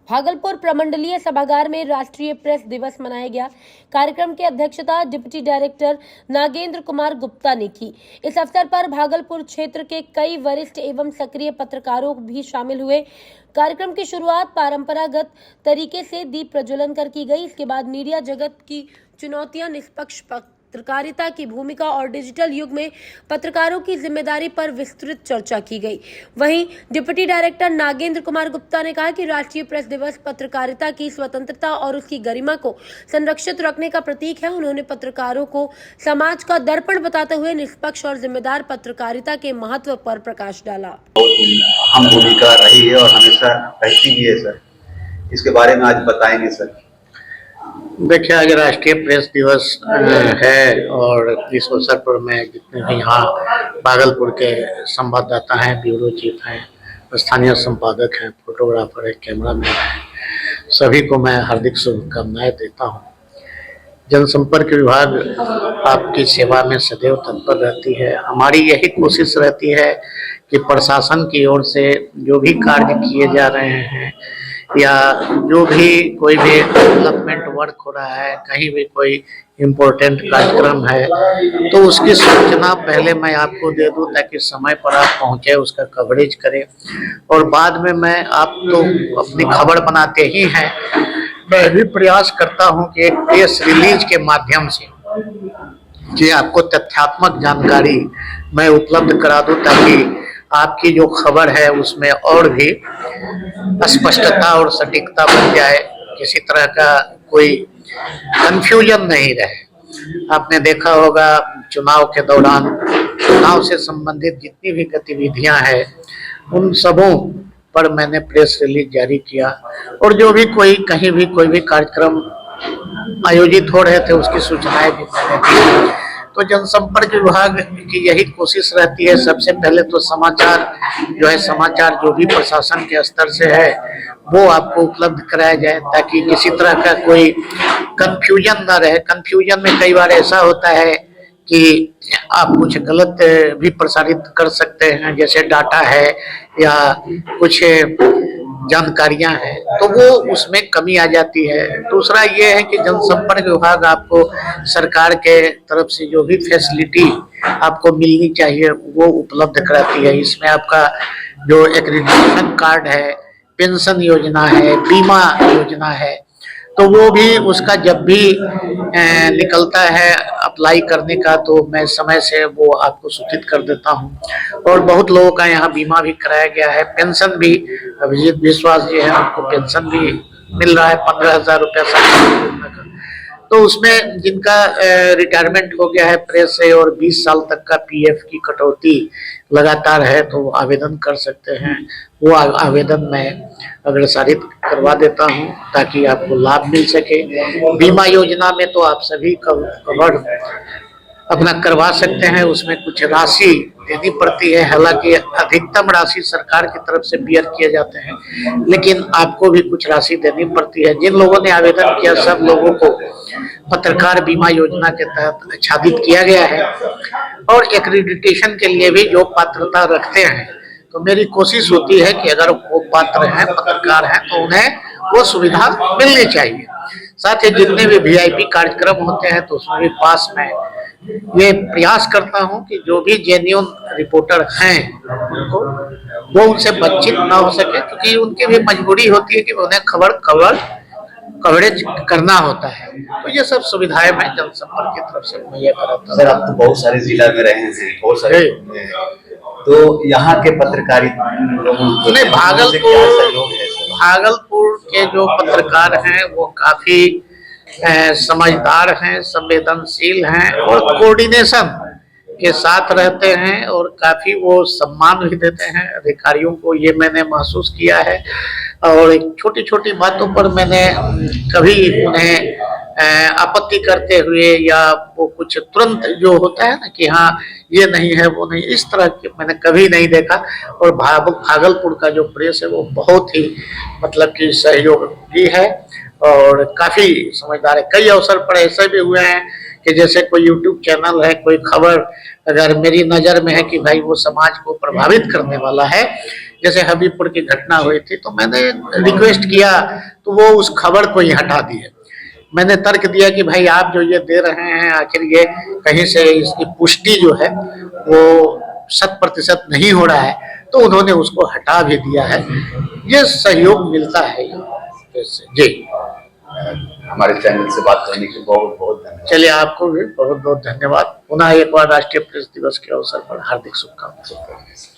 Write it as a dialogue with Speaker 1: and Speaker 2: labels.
Speaker 1: भागलपुर प्रमंडलीय सभागार में राष्ट्रीय प्रेस दिवस मनाया गया। कार्यक्रम की अध्यक्षता डिप्टी डायरेक्टर नागेंद्र कुमार गुप्ता ने की। इस अवसर पर भागलपुर क्षेत्र के कई वरिष्ठ एवं सक्रिय पत्रकारों भी शामिल हुए। कार्यक्रम की शुरुआत परंपरागत तरीके से दीप प्रज्वलन कर की गई। इसके बाद मीडिया जगत की चुनौतियां, निष्पक्ष पत्रकारिता की भूमिका और डिजिटल युग में पत्रकारों की जिम्मेदारी पर विस्तृत चर्चा की गई। वहीं डिप्टी डायरेक्टर नागेंद्र कुमार गुप्ता ने कहा कि राष्ट्रीय प्रेस दिवस पत्रकारिता की स्वतंत्रता और उसकी गरिमा को संरक्षित रखने का प्रतीक है। उन्होंने पत्रकारों को समाज का दर्पण बताते हुए निष्पक्ष और जिम्मेदार पत्रकारिता के महत्व पर प्रकाश डाला।
Speaker 2: अहम भूमिका रही है और हमेशा रहती भी है सर। इसके बारे में आज बताएंगे सर।
Speaker 3: देखिए, आज राष्ट्रीय प्रेस दिवस है और इस अवसर पर मैं जितने भी यहाँ भागलपुर के संवाददाता हैं, ब्यूरो चीफ हैं, स्थानीय संपादक हैं, फोटोग्राफर है, कैमरामैन हैं, सभी को मैं हार्दिक शुभकामनाएं देता हूँ। जनसंपर्क विभाग आपकी सेवा में सदैव तत्पर रहती है। हमारी यही कोशिश रहती है कि प्रशासन की ओर से जो भी कार्य किए जा रहे हैं या जो भी कोई भी डेवलपमेंट वर्क हो रहा है, कहीं भी कोई इम्पोर्टेंट कार्यक्रम है, तो उसकी सूचना पहले मैं आपको दे दूं ताकि समय पर आप पहुंचे, उसका कवरेज करें। और बाद में मैं आप तो अपनी खबर बनाते ही हैं, मैं भी प्रयास करता हूं कि एक प्रेस रिलीज के माध्यम से कि आपको तथ्यात्मक जानकारी मैं उपलब्ध करा दूं ताकि आपकी जो खबर है उसमें और भी स्पष्टता और सटीकता बन जाए, किसी तरह का कोई कंफ्यूजन नहीं रहे। आपने देखा होगा चुनाव के दौरान चुनाव से संबंधित जितनी भी गतिविधियां हैं उन सबों पर मैंने प्रेस रिलीज जारी किया और जो भी कोई कहीं भी कोई भी कार्यक्रम आयोजित हो रहे थे उसकी सूचनाएं भी मैंने दी। तो जनसंपर्क विभाग की यही कोशिश रहती है, सबसे पहले तो समाचार जो भी प्रशासन के स्तर से है वो आपको उपलब्ध कराया जाए ताकि किसी तरह का कोई कंफ्यूजन ना रहे। कंफ्यूजन में कई बार ऐसा होता है कि आप कुछ गलत भी प्रसारित कर सकते हैं, जैसे डाटा है या कुछ जानकारियां हैं, तो वो उसमें कमी आ जाती है। दूसरा ये है कि जनसंपर्क विभाग आपको सरकार के तरफ से जो भी फैसिलिटी आपको मिलनी चाहिए वो उपलब्ध कराती है। इसमें आपका जो एक्रीडिटेशन कार्ड है, पेंशन योजना है, बीमा योजना है, तो वो भी उसका जब भी निकलता है अप्लाई करने का तो मैं समय से वो आपको सूचित कर देता हूँ। और बहुत लोगों का यहाँ बीमा भी कराया गया है, पेंशन भी, अभिजीत विश्वास जी है उनको पेंशन भी मिल रहा है 15,000 रुपया साल का। तो उसमें जिनका रिटायरमेंट हो गया है प्रेस से और 20 साल तक का पीएफ की कटौती लगातार है तो वो आवेदन कर सकते हैं। वो आवेदन मैं अग्रसारित करवा देता हूं ताकि आपको लाभ मिल सके। बीमा योजना में तो आप सभी कवर अपना करवा सकते हैं, उसमें कुछ राशि देनी पड़ती है, हालांकि अधिकतम राशि सरकार की तरफ से बियर किए जाते हैं, लेकिन आपको भी कुछ राशि देनी पड़ती है। जिन लोगों ने आवेदन किया सब लोगों को पत्रकार बीमा योजना के तहत आच्छादित किया गया है और एक्रीडिटेशन के लिए भी जो पात्रता रखते हैं तो मेरी कोशिश होती है कि अगर वो पात्र हैं, पत्रकार हैं, तो उन्हें वो सुविधा मिलनी चाहिए। साथ ही जितने भी वीआईपी कार्यक्रम होते हैं तो उसमें भी पास में ये प्रयास करता हूं कि जो भी जेन्युइन रिपोर्टर हैं उनको वो उनसे बातचीत ना हो सके, क्योंकि उनकी भी मजबूरी होती है कि उन्हें कवरेज करना होता है। तो ये सब सुविधाएं मैं जनसंपर्क की तरफ से मुहैया कराता हूं।
Speaker 2: सर, आप तो बहुत सारे जिला में रहे हैं, बहुत सारे, तो यहाँ के पत्रकारिता
Speaker 3: नहीं, भागलपुर के जो पत्रकार हैं वो काफी समझदार हैं, संवेदनशील हैं और कोऑर्डिनेशन के साथ रहते हैं और काफी वो सम्मान भी देते हैं अधिकारियों को, ये मैंने महसूस किया है। और एक छोटी छोटी बातों पर मैंने कभी उन्हें आपत्ति करते हुए या वो कुछ तुरंत जो होता है ना कि हाँ ये नहीं है वो नहीं, इस तरह के मैंने कभी नहीं देखा। और भागलपुर का जो प्रेस है वो बहुत ही मतलब कि सहयोगी है और काफी समझदार है। कई अवसर पर ऐसे भी हुए हैं कि जैसे कोई यूट्यूब चैनल है, कोई खबर अगर मेरी नज़र में है कि भाई वो समाज को प्रभावित करने वाला है जैसे हबीबपुर की घटना हुई थी तो मैंने रिक्वेस्ट किया तो वो उस खबर को ही हटा दिए। मैंने तर्क दिया कि भाई आप जो ये दे रहे हैं आखिर ये कहीं से इसकी पुष्टि जो है वो 100% नहीं हो रहा है, तो उन्होंने उसको हटा भी दिया है। ये सहयोग मिलता है इससे। जी
Speaker 2: हमारे चैनल से बात करने के लिए बहुत बहुत धन्यवाद।
Speaker 3: चलिए, आपको भी बहुत बहुत धन्यवाद। पुनः एक बार राष्ट्रीय प्रेस दिवस के अवसर पर हार्दिक शुभकामनाएं।